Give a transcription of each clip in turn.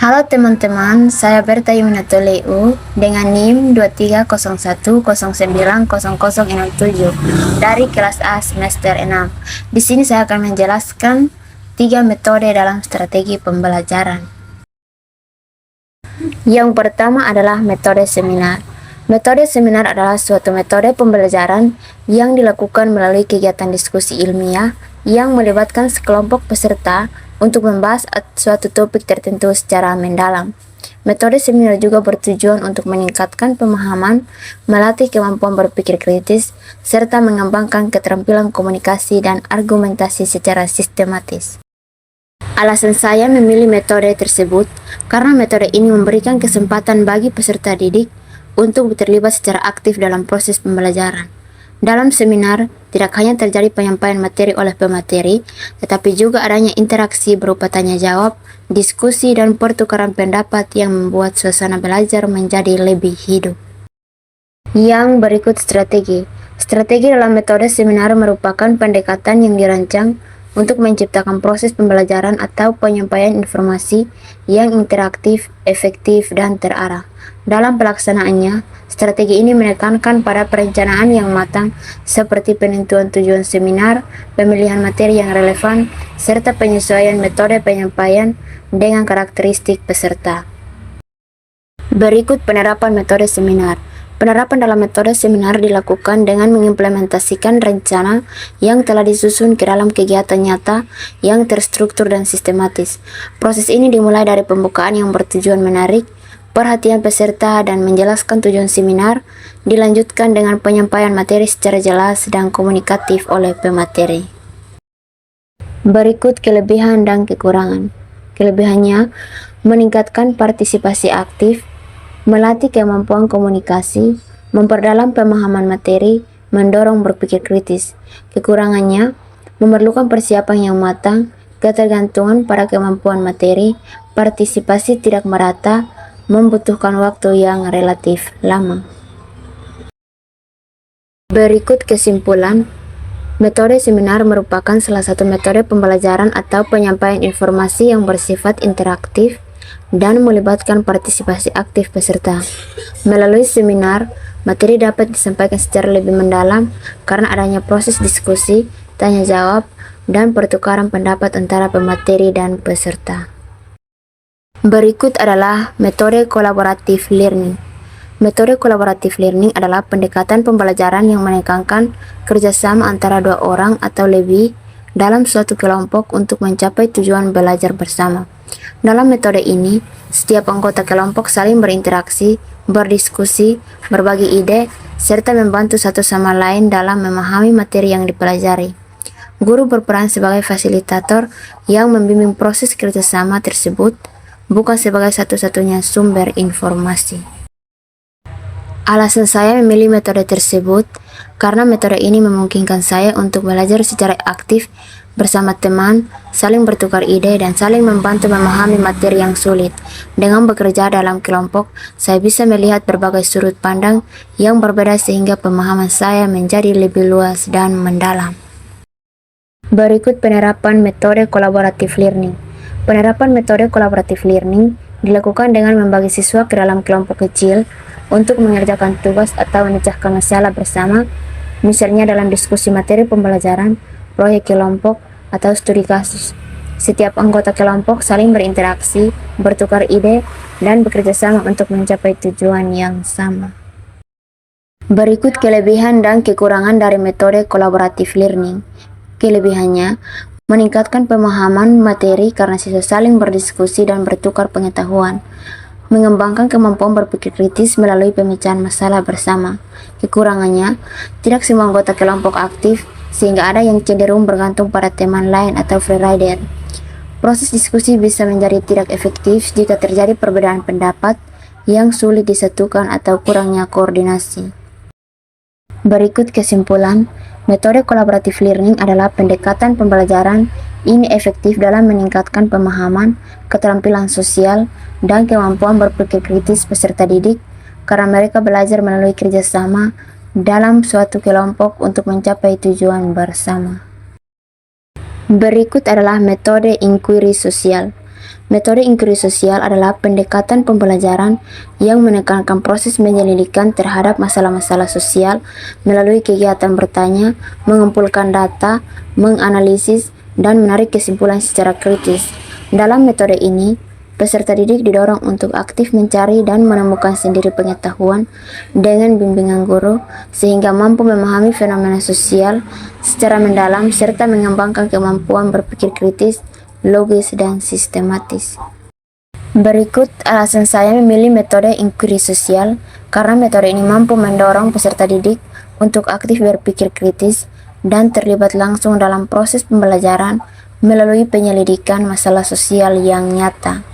Halo teman-teman, saya Berta Yuminatu Leu dengan NIM 2301090067 dari kelas A semester 6. Di sini saya akan menjelaskan 3 metode dalam strategi pembelajaran. Yang pertama adalah metode seminar. Metode seminar adalah suatu metode pembelajaran yang dilakukan melalui kegiatan diskusi ilmiah yang melibatkan sekelompok peserta untuk membahas suatu topik tertentu secara mendalam. Metode seminar juga bertujuan untuk meningkatkan pemahaman, melatih kemampuan berpikir kritis, serta mengembangkan keterampilan komunikasi dan argumentasi secara sistematis. Alasan saya memilih metode tersebut karena metode ini memberikan kesempatan bagi peserta didik untuk terlibat secara aktif dalam proses pembelajaran. Dalam seminar, tidak hanya terjadi penyampaian materi oleh pemateri, tetapi juga adanya interaksi berupa tanya jawab, diskusi, dan pertukaran pendapat yang membuat suasana belajar menjadi lebih hidup. Yang berikut strategi. Strategi dalam metode seminar merupakan pendekatan yang dirancang untuk menciptakan proses pembelajaran atau penyampaian informasi yang interaktif, efektif, dan terarah. Dalam pelaksanaannya, strategi ini menekankan pada perencanaan yang matang seperti penentuan tujuan seminar, pemilihan materi yang relevan, serta penyesuaian metode penyampaian dengan karakteristik peserta. Berikut penerapan metode seminar. Penerapan dalam metode seminar dilakukan dengan mengimplementasikan rencana yang telah disusun ke dalam kegiatan nyata yang terstruktur dan sistematis. Proses ini dimulai dari pembukaan yang bertujuan menarik perhatian peserta dan menjelaskan tujuan seminar, dilanjutkan dengan penyampaian materi secara jelas dan komunikatif oleh pemateri. Berikut kelebihan dan kekurangan. Kelebihannya, meningkatkan partisipasi aktif, melatih kemampuan komunikasi, memperdalam pemahaman materi, mendorong berpikir kritis. Kekurangannya, memerlukan persiapan yang matang, ketergantungan pada kemampuan materi, partisipasi tidak merata, membutuhkan waktu yang relatif lama. Berikut kesimpulan. Metode seminar merupakan salah satu metode pembelajaran atau penyampaian informasi yang bersifat interaktif dan melibatkan partisipasi aktif peserta. Melalui seminar, materi dapat disampaikan secara lebih mendalam karena adanya proses diskusi, tanya jawab, dan pertukaran pendapat antara pemateri dan peserta. Berikut adalah metode kolaboratif learning. Metode kolaboratif learning adalah pendekatan pembelajaran yang menekankan kerjasama antara 2 orang atau lebih dalam suatu kelompok untuk mencapai tujuan belajar bersama. Dalam metode ini, setiap anggota kelompok saling berinteraksi, berdiskusi, berbagi ide, serta membantu satu sama lain dalam memahami materi yang dipelajari. Guru berperan sebagai fasilitator yang membimbing proses kerjasama tersebut, bukan sebagai satu-satunya sumber informasi. Alasan saya memilih metode tersebut karena metode ini memungkinkan saya untuk belajar secara aktif bersama teman, saling bertukar ide, dan saling membantu memahami materi yang sulit. Dengan bekerja dalam kelompok, saya bisa melihat berbagai sudut pandang yang berbeda sehingga pemahaman saya menjadi lebih luas dan mendalam. Berikut penerapan metode kolaboratif learning. Penerapan metode kolaboratif learning dilakukan dengan membagi siswa ke dalam kelompok kecil untuk mengerjakan tugas atau memecahkan masalah bersama, misalnya dalam diskusi materi pembelajaran, proyek kelompok, atau studi kasus. Setiap anggota kelompok saling berinteraksi, bertukar ide, dan bekerja sama untuk mencapai tujuan yang sama. Berikut kelebihan dan kekurangan dari metode kolaboratif learning. Kelebihannya, meningkatkan pemahaman materi karena siswa saling berdiskusi dan bertukar pengetahuan, mengembangkan kemampuan berpikir kritis melalui pemecahan masalah bersama. Kekurangannya, tidak semua anggota kelompok aktif, sehingga ada yang cenderung bergantung pada teman lain atau free rider. Proses diskusi bisa menjadi tidak efektif jika terjadi perbedaan pendapat yang sulit disatukan atau kurangnya koordinasi. Berikut kesimpulan. Metode kolaboratif learning adalah pendekatan pembelajaran ini efektif dalam meningkatkan pemahaman, keterampilan sosial, dan kemampuan berpikir kritis peserta didik karena mereka belajar melalui kerjasama dalam suatu kelompok untuk mencapai tujuan bersama. Berikut adalah metode inquiry sosial. Metode inquiry sosial adalah pendekatan pembelajaran yang menekankan proses penyelidikan terhadap masalah-masalah sosial melalui kegiatan bertanya, mengumpulkan data, menganalisis, dan menarik kesimpulan secara kritis. Dalam metode ini, peserta didik didorong untuk aktif mencari dan menemukan sendiri pengetahuan dengan bimbingan guru, sehingga mampu memahami fenomena sosial secara mendalam serta mengembangkan kemampuan berpikir kritis, logis, dan sistematis. Berikut alasan saya memilih metode inquiry sosial, karena metode ini mampu mendorong peserta didik untuk aktif berpikir kritis dan terlibat langsung dalam proses pembelajaran melalui penyelidikan masalah sosial yang nyata.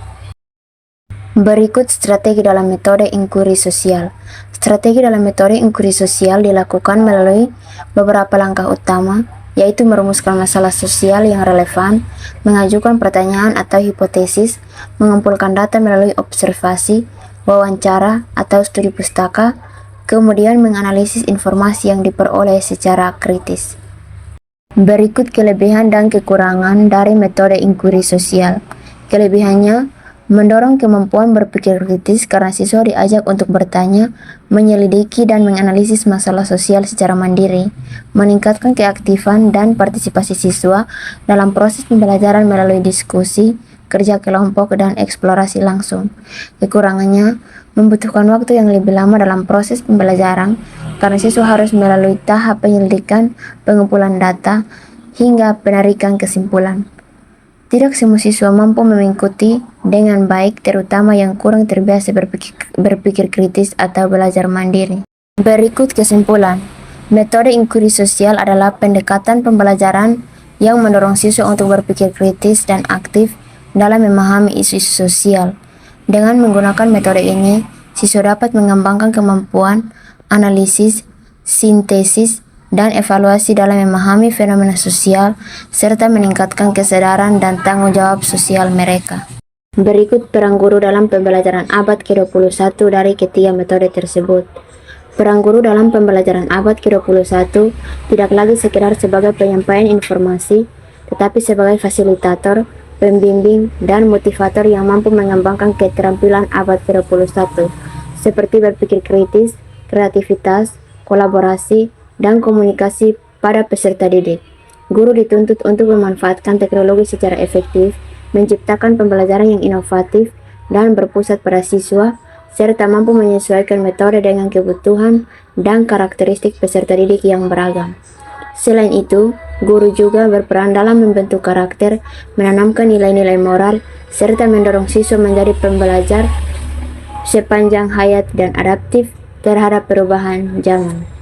Berikut strategi dalam metode inquiry sosial. Strategi dalam metode inquiry sosial dilakukan melalui beberapa langkah utama, yaitu merumuskan masalah sosial yang relevan, mengajukan pertanyaan atau hipotesis, mengumpulkan data melalui observasi, wawancara, atau studi pustaka, kemudian menganalisis informasi yang diperoleh secara kritis. Berikut kelebihan dan kekurangan dari metode inquiry sosial. Kelebihannya, mendorong kemampuan berpikir kritis karena siswa diajak untuk bertanya, menyelidiki, dan menganalisis masalah sosial secara mandiri, meningkatkan keaktifan dan partisipasi siswa dalam proses pembelajaran melalui diskusi, kerja kelompok, dan eksplorasi langsung. Kekurangannya, membutuhkan waktu yang lebih lama dalam proses pembelajaran karena siswa harus melalui tahap penyelidikan, pengumpulan data, hingga penarikan kesimpulan. Tidak semua siswa mampu mengikuti dengan baik, terutama yang kurang terbiasa berpikir kritis atau belajar mandiri. Berikut kesimpulan. Metode inquiry sosial adalah pendekatan pembelajaran yang mendorong siswa untuk berpikir kritis dan aktif dalam memahami isu-isu sosial. Dengan menggunakan metode ini, siswa dapat mengembangkan kemampuan analisis, sintesis, dan evaluasi dalam memahami fenomena sosial, serta meningkatkan kesadaran dan tanggung jawab sosial mereka. Berikut peran guru dalam pembelajaran abad ke-21 dari ketiga metode tersebut. Peran guru dalam pembelajaran abad ke-21 tidak lagi sekedar sebagai penyampaian informasi, tetapi sebagai fasilitator, pembimbing, dan motivator yang mampu mengembangkan keterampilan abad ke-21, seperti berpikir kritis, kreativitas, kolaborasi, dan komunikasi pada peserta didik. Guru dituntut untuk memanfaatkan teknologi secara efektif, menciptakan pembelajaran yang inovatif dan berpusat pada siswa, serta mampu menyesuaikan metode dengan kebutuhan dan karakteristik peserta didik yang beragam. Selain itu, guru juga berperan dalam membentuk karakter, menanamkan nilai-nilai moral, serta mendorong siswa menjadi pembelajar sepanjang hayat dan adaptif terhadap perubahan zaman.